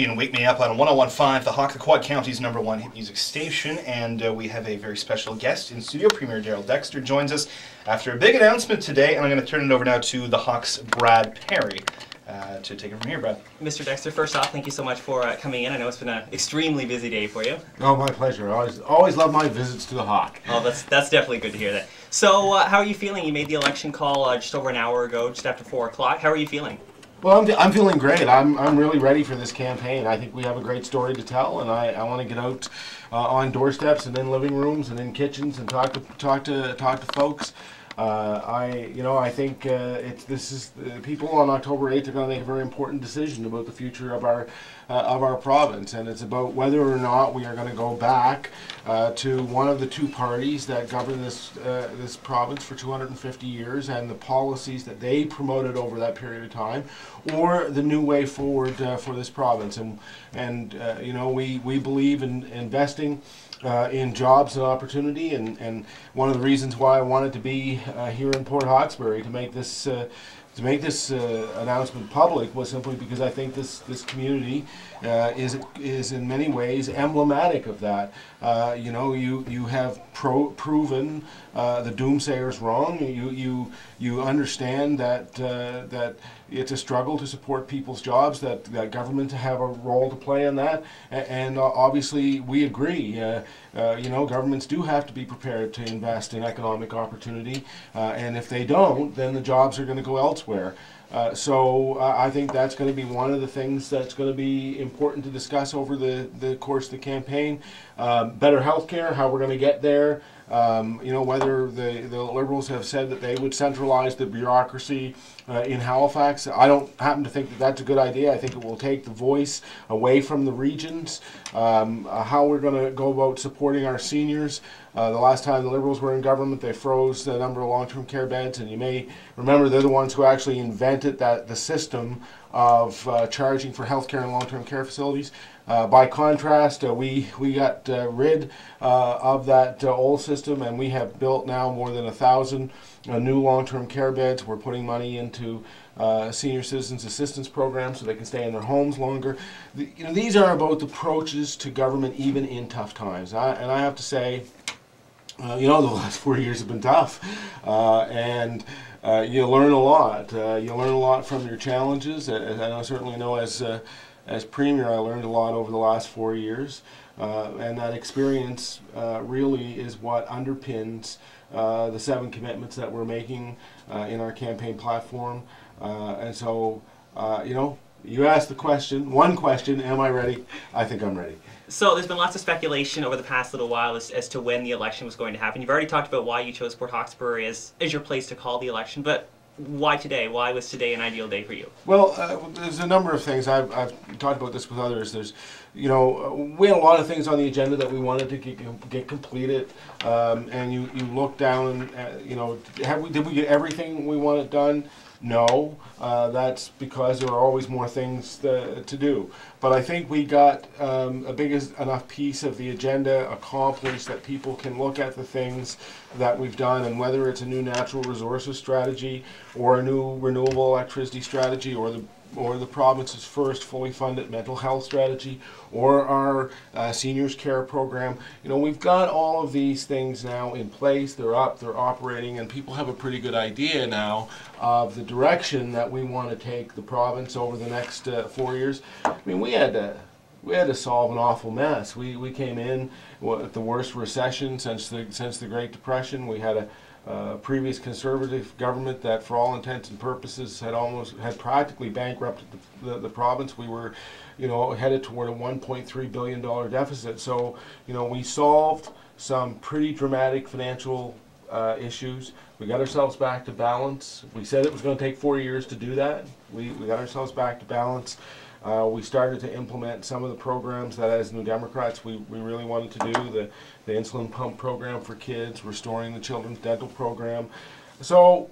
And Wake Me Up on 101.5, the Quad County's #1 hit music station, and we have a very special guest in studio. Premier Darrell Dexter joins us after a big announcement today, and I'm going to turn it over now to the Hawks' Brad Perry to take it from here, Brad. Mr. Dexter, first off, thank you so much for coming in. I know it's been an extremely busy day for you. Oh, my pleasure. I always love my visits to the Hawk. Oh, that's definitely good to hear that. So, how are you feeling? You made the election call just over an hour ago, just after 4 o'clock. How are you feeling? Well, I'm feeling great. I'm really ready for this campaign. I think we have a great story to tell, and I want to get out on doorsteps and in living rooms and in kitchens and talk to folks. I think people on October 8th are going to make a very important decision about the future of our province, and it's about whether or not we are going to go back to one of the two parties that govern this province for 250 years and the policies that they promoted over that period of time, or the new way forward for this province. And we believe in investing in jobs and opportunity, and one of the reasons why I wanted to be here in Port Hawkesbury to make this announcement public was simply because I think this community is in many ways emblematic of that. You have proven the doomsayers wrong. You understand that it's a struggle to support people's jobs, that government to have a role to play in that, and obviously we agree. Governments do have to be prepared to invest in economic opportunity, and if they don't, then the jobs are going to go elsewhere. So I think that's going to be one of the things that's going to be important to discuss over the course of the campaign. Better health care, how we're going to get there. Whether the Liberals have said that they would centralize the bureaucracy in Halifax. I don't happen to think that that's a good idea. I think it will take the voice away from the regions. How we're going to go about supporting our seniors. The last time the Liberals were in government, they froze the number of long-term care beds, and you may remember they're the ones who actually invented the system of charging for health care and long-term care facilities. By contrast, we got rid of that old system, and we have built now more than 1,000 new long-term care beds. We're putting money into senior citizens assistance programs so they can stay in their homes longer. These are about approaches to government even in tough times. And I have to say, the last 4 years have been tough, and you learn a lot. You learn a lot from your challenges, and I certainly know as Premier, I learned a lot over the last 4 years, and that experience really is what underpins the 7 commitments that we're making in our campaign platform. And so, you asked one question, am I ready? I think I'm ready. So there's been lots of speculation over the past little while as to when the election was going to happen. You've already talked about why you chose Port Hawkesbury as your place to call the election, but why today? Why was today an ideal day for you? Well, there's a number of things. I've talked about this with others. There's, we had a lot of things on the agenda that we wanted to get completed, and you look down, did we get everything we wanted done? No, that's because there are always more things to do. But I think we got a big enough piece of the agenda accomplished that people can look at the things that we've done, and whether it's a new natural resources strategy or a new renewable electricity strategy or the province's first fully funded mental health strategy, or our seniors care program. We've got all of these things now in place. They're up, they're operating, and people have a pretty good idea now of the direction that we want to take the province over the next 4 years. I mean, we had to solve an awful mess. We came in with the worst recession since the Great Depression. We had a previous Conservative government that, for all intents and purposes, had practically bankrupted the province. We were, headed toward a $1.3 billion deficit. So, we solved some pretty dramatic financial issues. We got ourselves back to balance. We said it was going to take 4 years to do that. We got ourselves back to balance. We started to implement some of the programs that, as New Democrats, we really wanted to do. The insulin pump program for kids, restoring the children's dental program. So,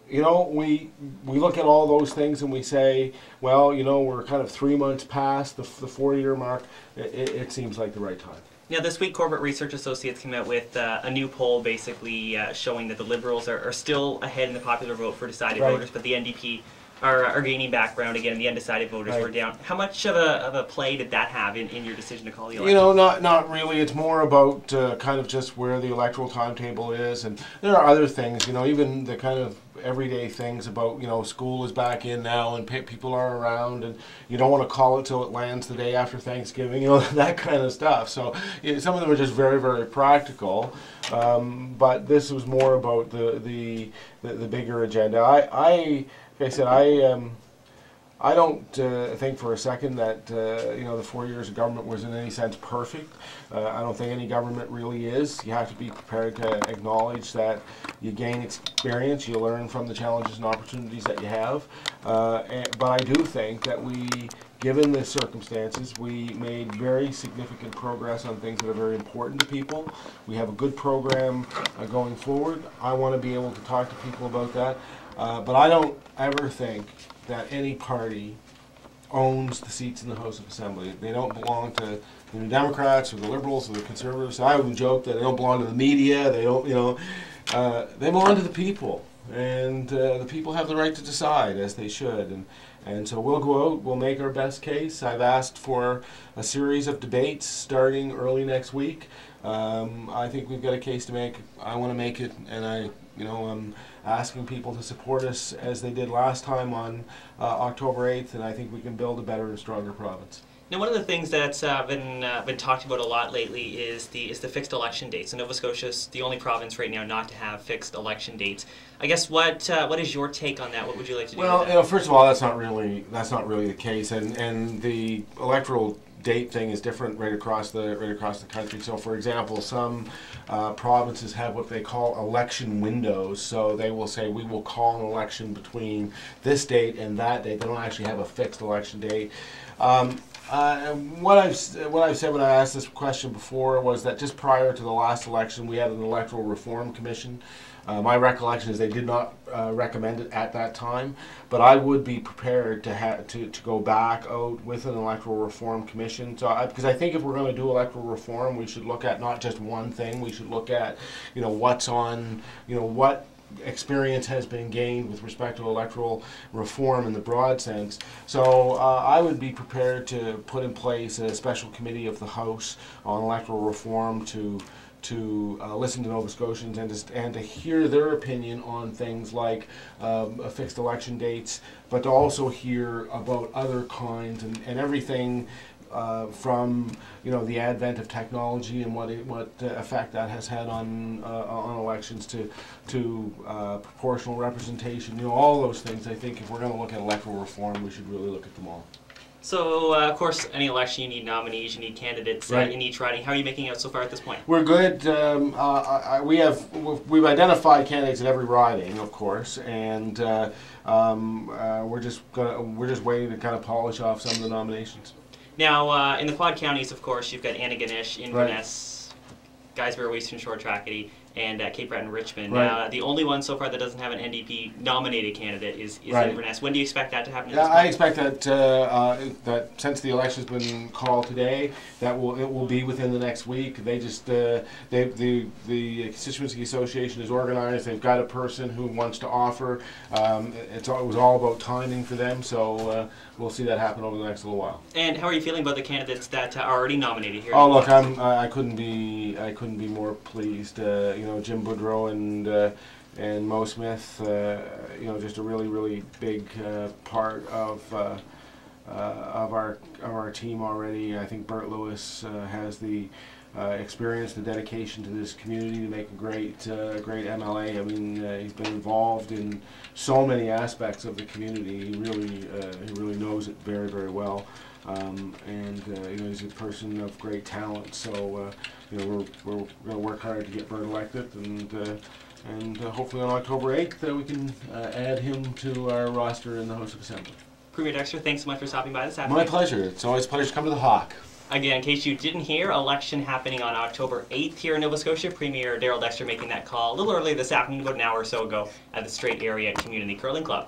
we look at all those things and we say, well, we're kind of 3 months past the 4-year mark. It seems like the right time. Now, this week, Corporate Research Associates came out with a new poll basically showing that the Liberals are still ahead in the popular vote for decided voters, but the NDP are gaining background again, and the undecided voters Right. were down. How much of a play did that have in your decision to call the election? You know, not really. It's more about kind of just where the electoral timetable is, and there are other things. You know, even the kind of everyday things about, you know, school is back in now and people are around, and you don't want to call it till it lands the day after Thanksgiving. You know, that kind of stuff. So some of them are just very, very practical. But this was more about the bigger agenda. Like I said, I don't think for a second that you know, the 4 years of government was in any sense perfect. I don't think any government really is. You have to be prepared to acknowledge that you gain experience, you learn from the challenges and opportunities that you have. But I do think that given the circumstances, we made very significant progress on things that are very important to people. We have a good program going forward. I want to be able to talk to people about that. But I don't ever think that any party owns the seats in the House of Assembly. They don't belong to the New Democrats or the Liberals or the Conservatives. I would joke that they don't belong to the media. They don't, you know, they belong to the people, and the people have the right to decide, as they should. And so we'll go out, we'll make our best case. I've asked for a series of debates starting early next week. I think we've got a case to make. I want to make it, and I'm asking people to support us as they did last time on October 8th, and I think we can build a better and stronger province. Now, one of the things that's been talked about a lot lately is the fixed election dates. And Nova Scotia is the only province right now not to have fixed election dates. I guess what is your take on that? What would you like to do? Well, with that? you know, first of all, that's not really the case, and the electoral date thing is different right across the country. So, for example, some provinces have what they call election windows. So they will say we will call an election between this date and that date. They don't actually have a fixed election date. What I've said when I asked this question before was that just prior to the last election, we had an electoral reform commission. My recollection is they did not recommend it at that time, but I would be prepared to go back out with an electoral reform commission. So because I think if we're going to do electoral reform, we should look at not just one thing. We should look at, you know, what's on, you know, what experience has been gained with respect to electoral reform in the broad sense. So I would be prepared to put in place a special committee of the House on electoral reform to listen to Nova Scotians and to hear their opinion on things like fixed election dates, but to also hear about other kinds and everything from, you know, the advent of technology and what effect that has had on elections to proportional representation. You know, all those things. I think if we're going to look at electoral reform, we should really look at them all. So, of course, any election you need nominees, you need candidates Right. in each riding. How are you making out so far at this point? We're good. We've identified candidates at every riding, of course, and we're just waiting to kind of polish off some of the nominations. Now, in the Quad Counties, of course, you've got Antigonish, Inverness, Guysborough, Western Shore, Tracadie, and Cape Breton, Richmond. Right. The only one so far that doesn't have an NDP nominated candidate is Right. Inverness. When do you expect that to happen? Yeah, I expect that that since the election's been called today, it will be within the next week. They just the constituency association is organized. They've got a person who wants to offer. It was all about timing for them, so we'll see that happen over the next little while. And how are you feeling about the candidates that are already nominated here? Oh, look, I couldn't be more pleased. You know, Jim Boudreau and Mo Smith, you know, just a really, really big part of our team already. I think Bert Lewis has the experience, the dedication to this community to make a great MLA. I mean, he's been involved in so many aspects of the community. He really knows it very, very well. And you know, he's a person of great talent. So you know, we're going to work hard to get Bert elected, and hopefully on October 8th we can add him to our roster in the House of Assembly. Premier Dexter, thanks so much for stopping by this afternoon. My pleasure. It's always a pleasure to come to the Hawk. Again, in case you didn't hear, election happening on October 8th here in Nova Scotia. Premier Darrell Dexter making that call a little early this afternoon, about an hour or so ago, at the Strait Area Community Curling Club.